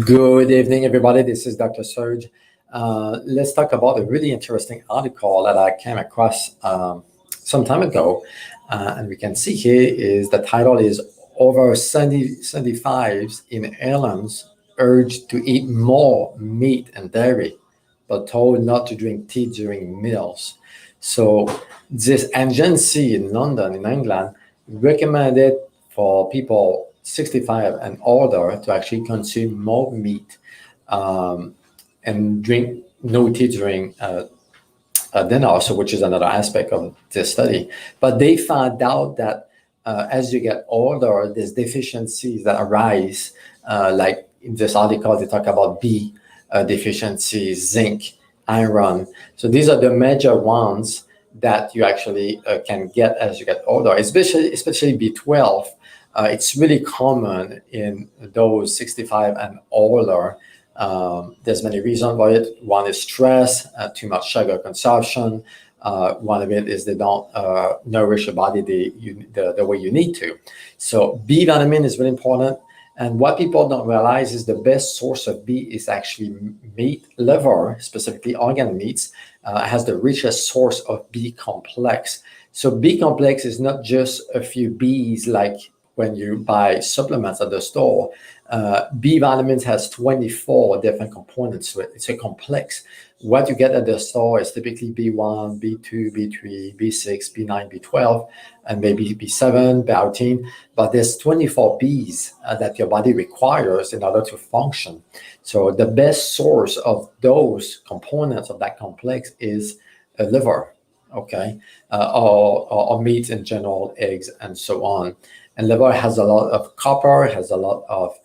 Good evening, everybody. This is Dr. Serge. Let's talk about a really interesting article that I came across some time ago. And we can see here is the title is Over 75s in Ireland urged to eat more meat and dairy, but told not to drink tea during meals. So this agency in London, in England, recommended for people 65 and older to actually consume more meat and drink no tea during dinner, so which is another aspect of this study. But they found out that as you get older, there's deficiencies that arise, like in this article, they talk about B deficiencies, zinc, iron. So these are the major ones that you actually can get as you get older, especially B12. It's really common in those 65 and older. There's many reasons for it. One is stress, too much sugar consumption. One of it is they don't nourish your body the way you need to. So B vitamin is really important. And what people don't realize is the best source of B is actually meat, liver, specifically organ meats, has the richest source of B complex. So B complex is not just a few Bs like when you buy supplements at the store. B vitamins has 24 different components to it. It's a complex. What you get at the store is typically B1, B2, B3, B6, B9, B12, and maybe B7, B18. But there's 24 Bs that your body requires in order to function. So the best source of those components of that complex is a liver, okay, or meat in general, eggs, and so on. And liver has a lot of copper, has a lot of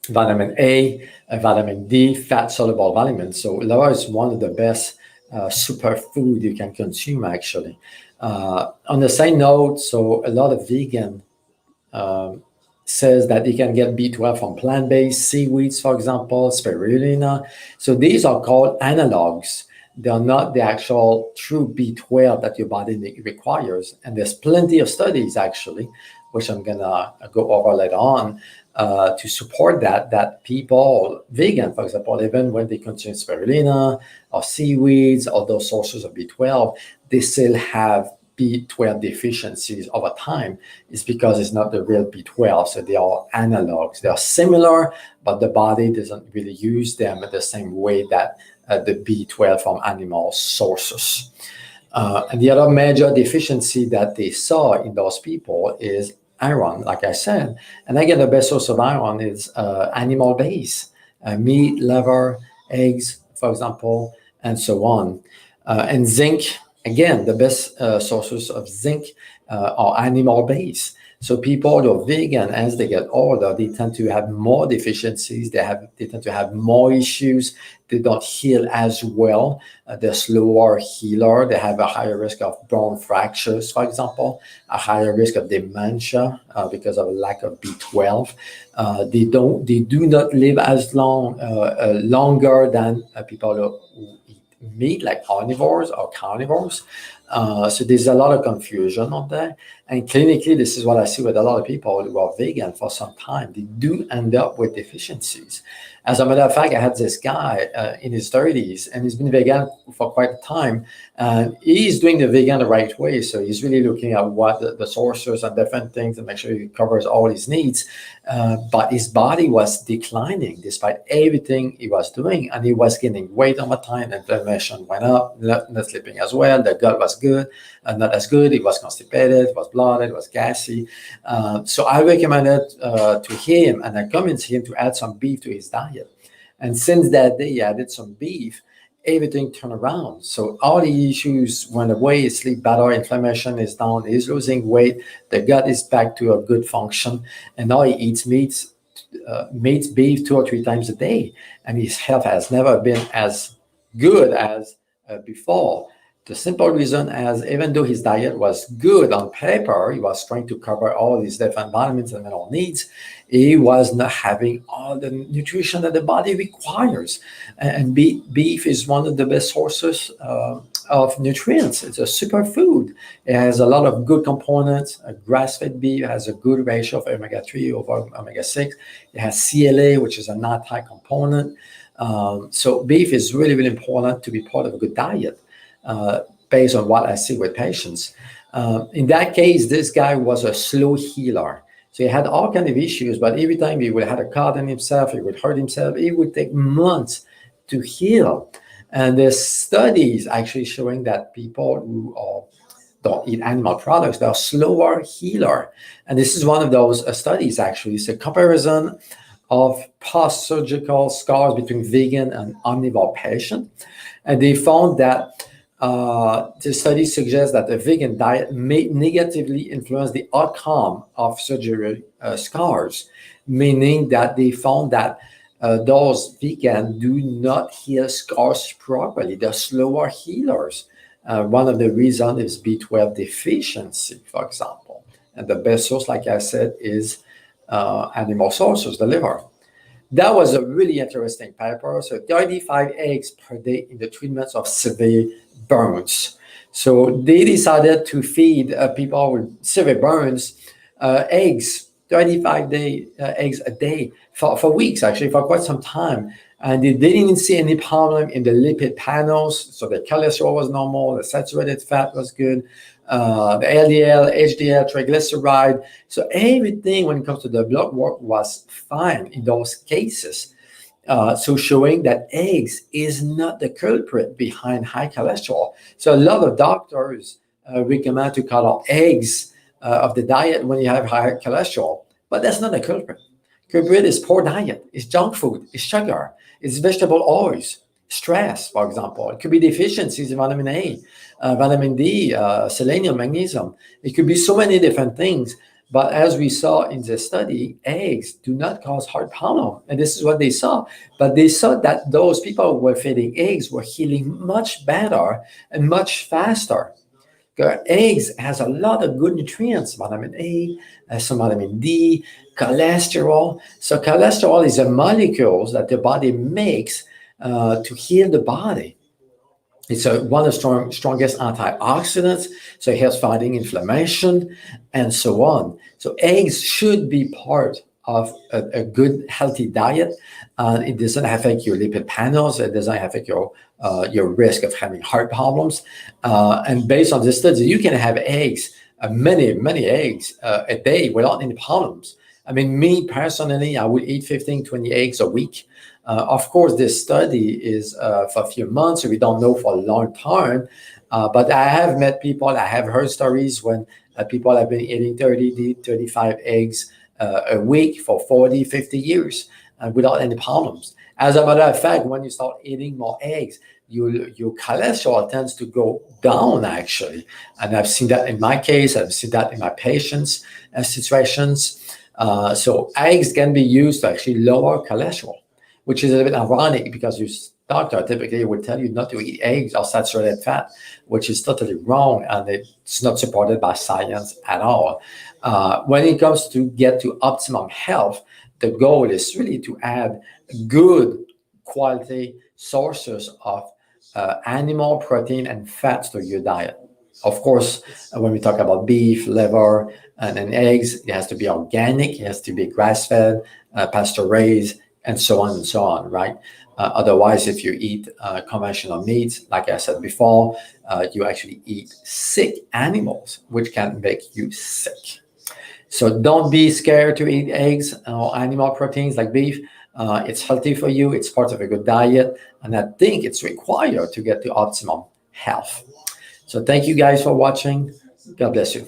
vitamin A, vitamin D, fat-soluble vitamins. So liver is one of the best superfood you can consume, actually. On the same note, so a lot of vegan says that you can get B12 from plant-based seaweeds, for example, spirulina. So these are called analogs. They are not the actual true B12 that your body requires. And there's plenty of studies, actually, which I'm going to go over later on, to support that people, vegan, for example, even when they consume spirulina or seaweeds or those sources of B12, they still have B12 deficiencies over time. It's because it's not the real B12. So they are analogs. They are similar, but the body doesn't really use them the same way that the B12 from animal sources. And the other major deficiency that they saw in those people is iron, like I said. And again, the best source of iron is animal-based, meat, liver, eggs, for example, and so on. And zinc, again, the best sources of zinc are animal-based. So people who are vegan, as they get older, they tend to have more deficiencies. They tend to have more issues. They don't heal as well. They're slower healer. They have a higher risk of bone fractures, for example, a higher risk of dementia because of a lack of B12. They do not live as longer than people who eat meat, like omnivores or carnivores. So there's a lot of confusion on that. And clinically, this is what I see with a lot of people who are vegan for some time. They do end up with deficiencies. As a matter of fact, I had this guy in his 30s, and he's been vegan for quite a time. And he's doing the vegan the right way. So he's really looking at what the sources and different things to make sure he covers all his needs. But his body was declining despite everything he was doing. And he was gaining weight over time. Inflammation went up, not sleeping as well. The gut was good, not as good. It was constipated, it was bloated, it was gassy. So I recommended to him, and I convinced him to add some beef to his diet. And since that day, he added some beef, everything turned around. So all the issues went away. His sleep better, inflammation is down, he's losing weight, the gut is back to a good function. And now he eats beef 2 or 3 times a day. And his health has never been as good as before. The simple reason as even though his diet was good on paper, he was trying to cover all these different vitamins and mineral needs, he was not having all the nutrition that the body requires. And beef is one of the best sources of nutrients. It's a superfood. It has a lot of good components. A grass-fed beef has a good ratio of omega-3 over omega-6. It has CLA, which is an anti-component. So beef is really, really important to be part of a good diet. Based on what I see with patients. In that case, this guy was a slow healer. So he had all kinds of issues, but every time he would have a cut on himself, he would hurt himself, it would take months to heal. And there's studies actually showing that people who don't eat animal products, they're slower healer. And this is one of those studies actually. It's a comparison of post-surgical scars between vegan and omnivore patients. And they found that the study suggests that a vegan diet may negatively influence the outcome of surgery scars, meaning that they found that those vegans do not heal scars properly. They're slower healers. One of the reasons is B12 deficiency, for example. And the best source, like I said, is animal sources, the liver. That was a really interesting paper. So 35 eggs per day in the treatments of severe burns. So they decided to feed people with severe burns eggs, 35 eggs a day for weeks, actually, for quite some time. And they didn't see any problem in the lipid panels. So the cholesterol was normal, the saturated fat was good, the LDL, HDL, triglyceride. So everything when it comes to the blood work was fine in those cases. So showing that eggs is not the culprit behind high cholesterol. So a lot of doctors recommend to cut out eggs of the diet when you have high cholesterol, but that's not the culprit. Culprit is poor diet, it's junk food, it's sugar, it's vegetable oils, stress, for example. It could be deficiencies in vitamin A, vitamin D, selenium, magnesium. It could be so many different things. But as we saw in the study, eggs do not cause heart problem. And this is what they saw. But they saw that those people who were feeding eggs were healing much better and much faster. Eggs has a lot of good nutrients, vitamin A, some vitamin D, cholesterol. So cholesterol is a molecule that the body makes to heal the body. It's one of the strongest antioxidants, so it helps fighting inflammation and so on. So eggs should be part of a good, healthy diet. It doesn't affect your lipid panels. It doesn't affect your risk of having heart problems. And based on this study, you can have eggs, many eggs a day without any problems. I mean, me personally, I would eat 15, 20 eggs a week. Of course, this study is for a few months, so we don't know for a long time. But I have met people, I have heard stories when people have been eating 30, 35 eggs a week for 40, 50 years without any problems. As a matter of fact, when you start eating more eggs, your cholesterol tends to go down, actually. And I've seen that in my case. I've seen that in my patients' situations. So eggs can be used to actually lower cholesterol, which is a bit ironic because your doctor typically would tell you not to eat eggs or saturated fat, which is totally wrong, and it's not supported by science at all. When it comes to get to optimum health, the goal is really to add good quality sources of animal protein and fats to your diet. Of course, when we talk about beef, liver, and eggs, it has to be organic, it has to be grass-fed, pasture-raised, and so on, right? Otherwise, if you eat conventional meats, like I said before, you actually eat sick animals, which can make you sick. So don't be scared to eat eggs or animal proteins like beef. It's healthy for you. It's part of a good diet. And I think it's required to get to optimum health. So thank you guys for watching. God bless you.